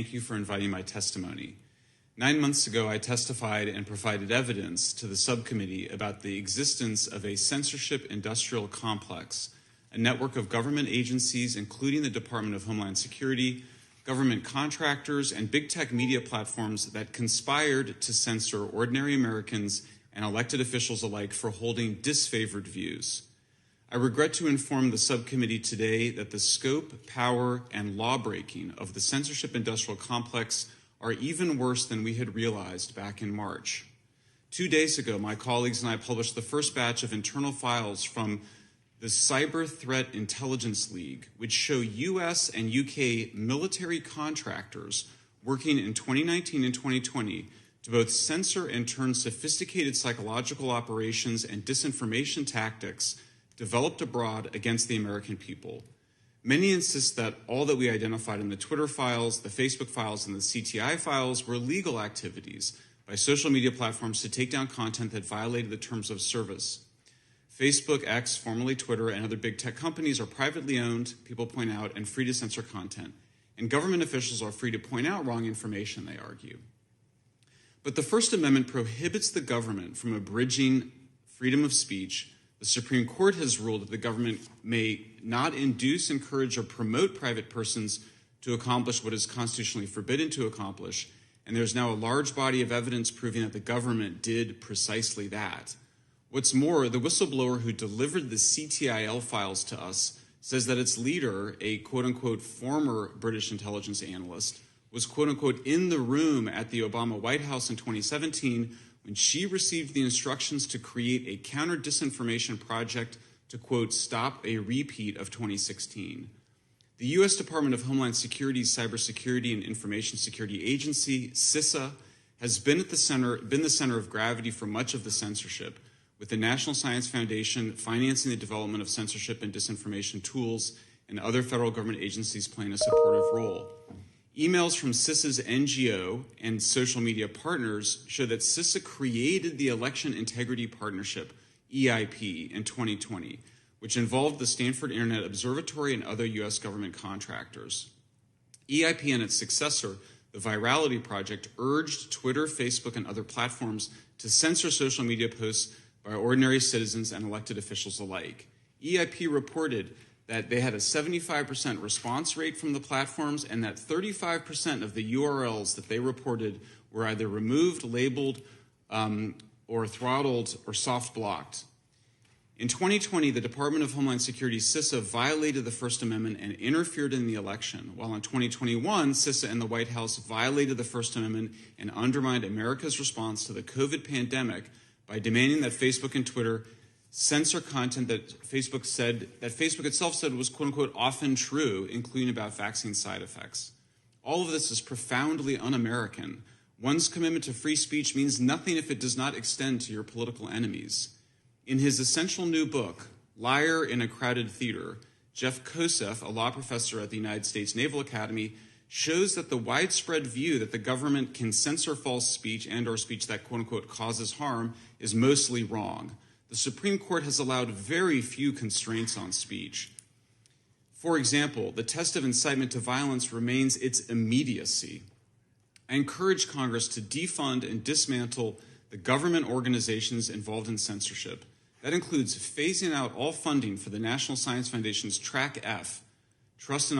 Thank you for inviting my testimony. 9 months ago, I testified and provided evidence to the subcommittee about the existence of a censorship industrial complex, a network of government agencies, including the Department of Homeland Security, government contractors, and big tech media platforms that conspired to censor ordinary Americans and elected officials alike for holding disfavored views. I regret to inform the subcommittee today that the scope, power, and law-breaking of the censorship industrial complex are even worse than we had realized back in March. 2 days ago, my colleagues and I published the first batch of internal files from the Cyber Threat Intelligence League, which show U.S. and U.K. military contractors working in 2019 and 2020 to both censor and turn sophisticated psychological operations and disinformation tactics developed abroad against the American people. Many insist that all that we identified in the Twitter files, the Facebook files, and the CTIL files were legal activities by social media platforms to take down content that violated the terms of service. Facebook, X, formerly Twitter, and other big tech companies are privately owned, people point out, and free to censor content. And government officials are free to point out wrong information, they argue. But the First Amendment prohibits the government from abridging freedom of speech. The Supreme Court has ruled that the government may not induce, encourage, or promote private persons to accomplish what is constitutionally forbidden to accomplish, and there's now a large body of evidence proving that the government did precisely that. What's more, the whistleblower who delivered the CTIL files to us says that its leader, a quote-unquote former British intelligence analyst, was quote-unquote in the room at the Obama White House in 2017 when she received the instructions to create a counter-disinformation project to, quote, stop a repeat of 2016. The U.S. Department of Homeland Security's Cybersecurity and Information Security Agency, CISA, has been the center of gravity for much of the censorship, with the National Science Foundation financing the development of censorship and disinformation tools and other federal government agencies playing a supportive role. Emails from CISA's NGO and social media partners show that CISA created the Election Integrity Partnership, EIP, in 2020, which involved the Stanford Internet Observatory and other U.S. government contractors. EIP and its successor, the Virality Project, urged Twitter, Facebook, and other platforms to censor social media posts by ordinary citizens and elected officials alike. EIP reported that they had a 75% response rate from the platforms and that 35% of the URLs that they reported were either removed, labeled, or throttled or soft blocked. In 2020, the Department of Homeland Security, CISA, violated the First Amendment and interfered in the election, while in 2021, CISA and the White House violated the First Amendment and undermined America's response to the COVID pandemic by demanding that Facebook and Twitter censor content that Facebook itself said was, quote unquote, often true, including about vaccine side effects. All of this is profoundly un-American. One's commitment to free speech means nothing if it does not extend to your political enemies. In his essential new book, Liar in a Crowded Theater, Jeff Kosef, a law professor at the United States Naval Academy, shows that the widespread view that the government can censor false speech and or speech that, quote unquote, causes harm is mostly wrong. The Supreme Court has allowed very few constraints on speech. For example, the test of incitement to violence remains its immediacy. I encourage Congress to defund and dismantle the government organizations involved in censorship. That includes phasing out all funding for the National Science Foundation's Track F, Trust and